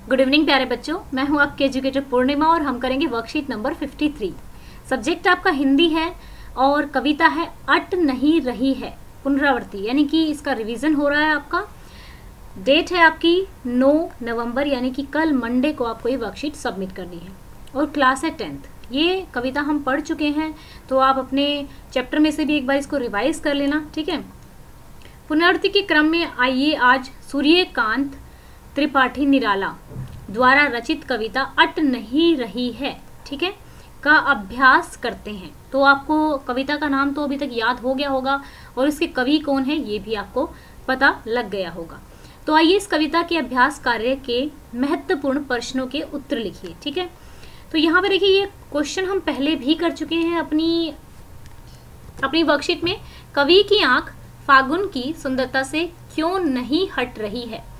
Good evening प्यारे बच्चों, मैं हूं आपके एजुकेटर पूर्णिमा और हम करेंगे वर्कशीट नंबर 53। सब्जेक्ट आपका हिंदी है और कविता है अट नहीं रही है पुनरावृत्ति, यानी कि इसका रिवीजन हो रहा है। आपका डेट है आपकी 9 नवंबर, यानी कि कल मंडे को आपको ये वर्कशीट सबमिट करनी है और क्लास है 10th। ये कविता हम पढ़ चुके हैं, तो आप अपने चैप्टर में से भी एक बार इसको रिवाइज कर लेना, ठीक है। पुनरावृत्ति के क्रम में आइए आज सूर्यकांत त्रिपाठी निराला द्वारा रचित कविता अट नहीं रही है, ठीक है, का अभ्यास करते हैं। तो आपको कविता का नाम तो अभी तक याद हो गया होगा और इसके कवि कौन है ये भी आपको पता लग गया होगा। तो आइए इस कविता के अभ्यास कार्य के महत्वपूर्ण प्रश्नों के उत्तर लिखिए, ठीक है। तो यहाँ पे देखिए, ये क्वेश्चन हम पहले भी कर चुके हैं अपनी वर्कशीट में। कवि की आंख फागुन की सुंदरता से क्यों नहीं हट रही है।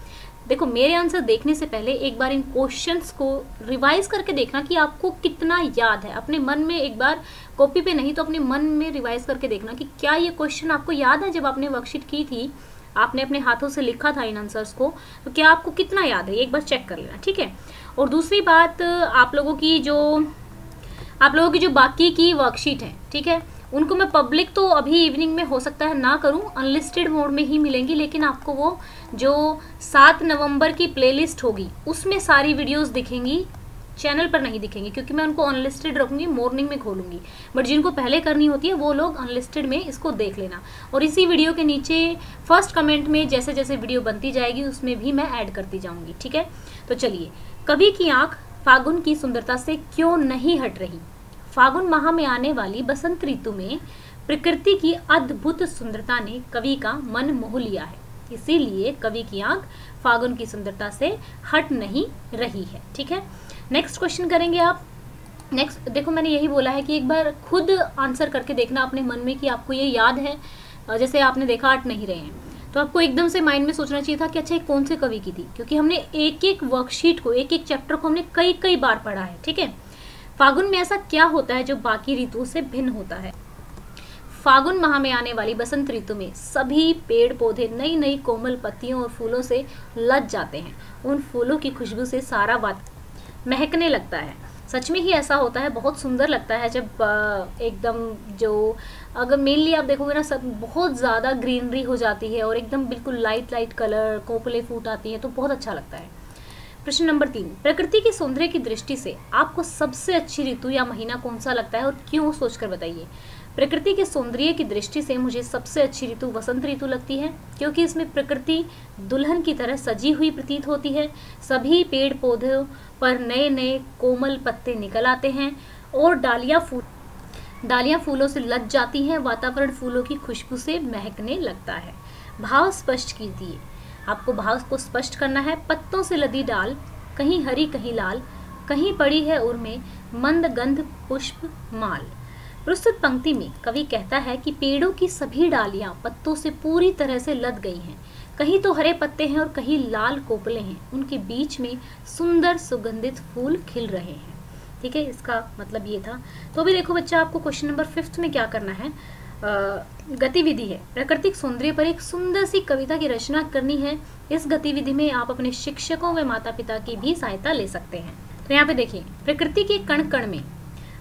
देखो, मेरे आंसर देखने से पहले एक बार इन क्वेश्चंस को रिवाइज करके देखना कि आपको कितना याद है। अपने मन में एक बार, कॉपी पे नहीं तो अपने मन में रिवाइज करके देखना कि क्या ये क्वेश्चन आपको याद है। जब आपने वर्कशीट की थी, आपने अपने हाथों से लिखा था इन आंसर्स को, तो क्या आपको कितना याद है, एक बार चेक कर लेना, ठीक है। और दूसरी बात, आप लोगों की जो बाकी की वर्कशीट है, ठीक है, उनको मैं पब्लिक तो अभी इवनिंग में हो सकता है ना करूं, अनलिस्टेड मोड में ही मिलेंगी। लेकिन आपको वो जो 7 नवंबर की प्लेलिस्ट होगी उसमें सारी वीडियोस दिखेंगी, चैनल पर नहीं दिखेंगी, क्योंकि मैं उनको अनलिस्टेड रखूंगी, मॉर्निंग में खोलूंगी। बट जिनको पहले करनी होती है वो लोग अनलिस्टेड में इसको देख लेना। और इसी वीडियो के नीचे फर्स्ट कमेंट में जैसे जैसे वीडियो बनती जाएगी उसमें भी मैं ऐड करती जाऊंगी, ठीक है। तो चलिए, कवि की आंख फागुन की सुंदरता से क्यों नहीं हट रही। फागुन माह में आने वाली बसंत ऋतु में प्रकृति की अद्भुत सुंदरता ने कवि का मन मोह लिया है, इसीलिए कवि की आंख फागुन की सुंदरता से हट नहीं रही है, ठीक है। नेक्स्ट क्वेश्चन करेंगे आप। नेक्स्ट देखो, मैंने यही बोला है कि एक बार खुद आंसर करके देखना अपने मन में कि आपको ये याद है। जैसे आपने देखा हट नहीं रहे हैं, तो आपको एकदम से माइंड में सोचना चाहिए था कि अच्छा ये कौन से कवि की थी, क्योंकि हमने एक एक वर्कशीट को, एक एक चैप्टर को हमने कई कई बार पढ़ा है, ठीक है। फागुन में ऐसा क्या होता है जो बाकी ऋतुओं से भिन्न होता है। फागुन माह में आने वाली बसंत ऋतु में सभी पेड़ पौधे नई नई कोमल पत्तियों और फूलों से लद जाते हैं। उन फूलों की खुशबू से सारा वातावरण महकने लगता है। सच में ही ऐसा होता है, बहुत सुंदर लगता है जब एकदम जो, अगर मेनली आप देखोगे ना, सब बहुत ज़्यादा ग्रीनरी हो जाती है और एकदम बिल्कुल लाइट लाइट कलर, कोपलें फूट आती हैं, तो बहुत अच्छा लगता है। प्रश्न नंबर 3, प्रकृति के सौंदर्य की दृष्टि से आपको सबसे अच्छी ऋतु या महीना कौन सा लगता है और क्यों, सोचकर बताइए। प्रकृति के सौंदर्य की दृष्टि से मुझे सबसे अच्छी ऋतु वसंत ऋतु लगती है, क्योंकि इसमें प्रकृति दुल्हन की तरह सजी हुई प्रतीत होती है। सभी पेड़ पौधों पर नए नए कोमल पत्ते निकल आते हैं और डालियां फूलों से लद जाती हैं। वातावरण फूलों की खुशबू से महकने लगता है। भाव स्पष्ट कीजिए, आपको भाव को स्पष्ट करना है। पत्तों से लदी डाल, कहीं हरी कहीं लाल, कहीं पड़ी है उर्मे मंद गंध पुष्प माल। प्रस्तुत पंक्ति में कवि कहता है कि पेड़ों की सभी डालियां पत्तों से पूरी तरह से लद गई हैं। कहीं तो हरे पत्ते हैं और कहीं लाल कोपले हैं, उनके बीच में सुंदर सुगंधित फूल खिल रहे हैं, ठीक है। इसका मतलब ये था। तो अभी देखो बच्चा, आपको क्वेश्चन नंबर 5 में क्या करना है, गतिविधि है। प्राकृतिक सौंदर्य पर एक सुंदर सी कविता की रचना करनी है। इस गतिविधि में आप अपने शिक्षकों व माता पिता की भी सहायता ले सकते हैं। तो यहाँ पे देखिए, प्रकृति के कण कण में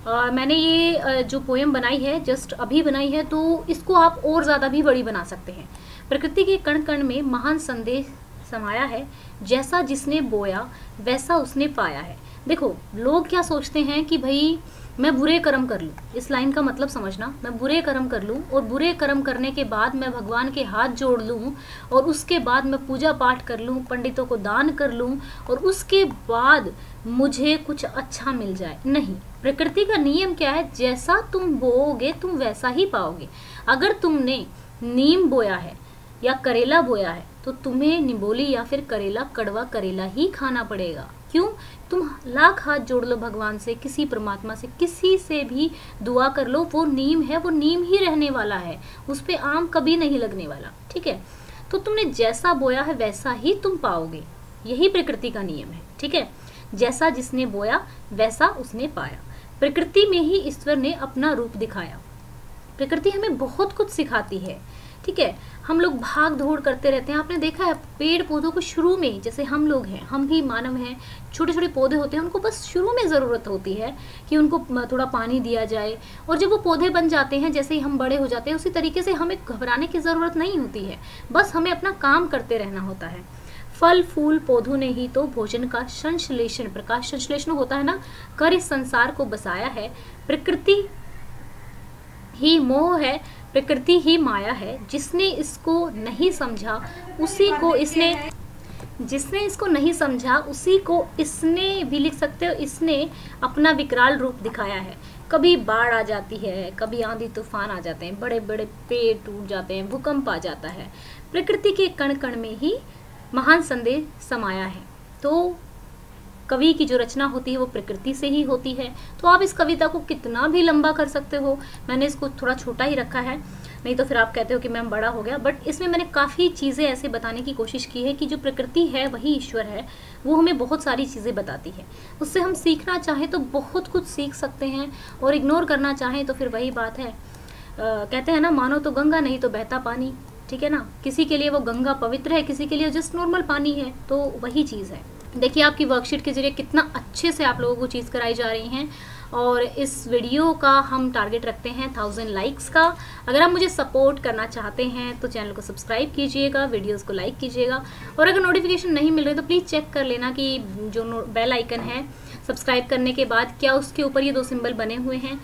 मैंने ये जो पोएम बनाई है, जस्ट अभी बनाई है, तो इसको आप और ज़्यादा भी बड़ी बना सकते हैं। प्रकृति के कण कण में महान संदेश समाया है, जैसा जिसने बोया वैसा उसने पाया है। देखो, लोग क्या सोचते हैं कि भाई मैं बुरे कर्म कर लूँ, इस लाइन का मतलब समझना, मैं बुरे कर्म कर लूँ और बुरे कर्म करने के बाद मैं भगवान के हाथ जोड़ लूँ और उसके बाद मैं पूजा पाठ कर लूँ, पंडितों को दान कर लूँ और उसके बाद मुझे कुछ अच्छा मिल जाए। नहीं, प्रकृति का नियम क्या है, जैसा तुम बोओगे तुम वैसा ही पाओगे। अगर तुमने नीम बोया है या करेला बोया है तो तुम्हें निबोली या फिर करेला, कड़वा करेला ही खाना पड़ेगा। क्यों? तुम लाख हाथ जोड़ लो भगवान से, किसी परमात्मा से, किसी से भी दुआ कर लो, वो नीम है, वो नीम ही रहने वाला है, उस पे आम कभी नहीं लगने वाला, ठीक है। तो तुमने जैसा बोया है वैसा ही तुम पाओगे, यही प्रकृति का नियम है, ठीक है। जैसा जिसने बोया वैसा उसने पाया। प्रकृति में ही ईश्वर ने अपना रूप दिखाया। प्रकृति हमें बहुत कुछ सिखाती है। ठीक है। हम लोग भाग दौड़ करते रहते हैं। आपने देखा है पेड़ पौधों को शुरू में, जैसे हम लोग हैं, हम भी मानव हैं, छोटे छोटे पौधे होते हैं, उनको बस शुरू में ज़रूरत होती है कि उनको थोड़ा पानी दिया जाए, और जब वो पौधे बन जाते हैं, जैसे ही हम बड़े हो जाते हैं, उसी तरीके से हमें घबराने की ज़रूरत नहीं होती है, बस हमें अपना काम करते रहना होता है। फल फूल पौधों ने ही तो भोजन का संश्लेषण, प्रकाश संश्लेषण होता है ना, कर इस संसार को बसाया है। प्रकृति ही मोह है, प्रकृति ही माया है, जिसने इसको नहीं समझा उसी को इसने, जिसने इसको नहीं समझा उसी को इसने भी लिख सकते हो, इसने अपना विकराल रूप दिखाया है। कभी बाढ़ आ जाती है, कभी आंधी तूफान आ जाते हैं, बड़े बड़े पेड़ टूट जाते हैं, भूकंप आ जाता है, प्रकृति के कण कण में ही महान संदेश समाया है। तो कवि की जो रचना होती है वो प्रकृति से ही होती है। तो आप इस कविता को कितना भी लंबा कर सकते हो, मैंने इसको थोड़ा छोटा ही रखा है, नहीं तो फिर आप कहते हो कि मैम बड़ा हो गया, बट इसमें मैंने काफ़ी चीज़ें ऐसे बताने की कोशिश की है कि जो प्रकृति है वही ईश्वर है, वो हमें बहुत सारी चीज़ें बताती है, उससे हम सीखना चाहें तो बहुत कुछ सीख सकते हैं, और इग्नोर करना चाहें तो फिर वही बात है, कहते हैं ना, मानो तो गंगा नहीं तो बहता पानी, ठीक है ना। किसी के लिए वो गंगा पवित्र है, किसी के लिए जस्ट नॉर्मल पानी है, तो वही चीज़ है। देखिए आपकी वर्कशीट के जरिए कितना अच्छे से आप लोगों को चीज़ कराई जा रही हैं, और इस वीडियो का हम टारगेट रखते हैं 1000 लाइक्स का। अगर आप मुझे सपोर्ट करना चाहते हैं तो चैनल को सब्सक्राइब कीजिएगा, वीडियोस को लाइक कीजिएगा, और अगर नोटिफिकेशन नहीं मिल रही तो प्लीज़ चेक कर लेना कि जो बेल आइकन है सब्सक्राइब करने के बाद क्या उसके ऊपर ये 2 सिंबल बने हुए हैं,